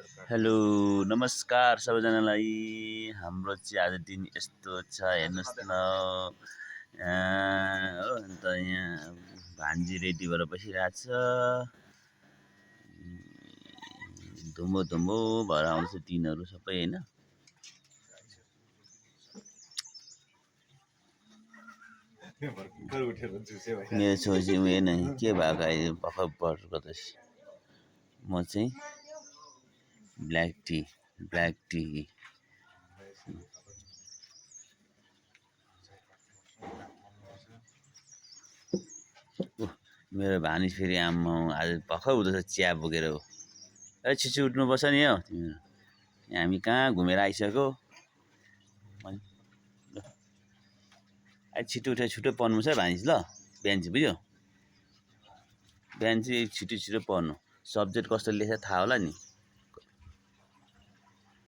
Hello नमस्कार सबैजनालाई। हाम्रो चाहिँ आज दिन यस्तो छ हेर्नुहोस् न। हो अन्त यहाँ भान्जी रेडी भएर बसिरहेको छ। धुम्मो धुम्मो भएर आउँछ दिनहरू सबै हैन। मेरो छोरी उयो नै के भएको अहिले भर्खर गर्दैछ। म चाहिँ ब्ल्याक टी मेरो भानी फेरि आम्मा आज भर्खर उठ्दैछ चिया बोकेर हो। ए छिटो उठ्नुपर्छ नि हौ तिमीहरू। हामी कहाँ घुमेर आइसक्यो। आज छिटो उठेर छिटो पढ्नु छ भानिज ल। बिहान चाहिँ बुझ्यौ। बिहान चाहिँ छिटो पढ्नु। सब्जेक्ट कस्तो लेखेछ थाहा होला नि।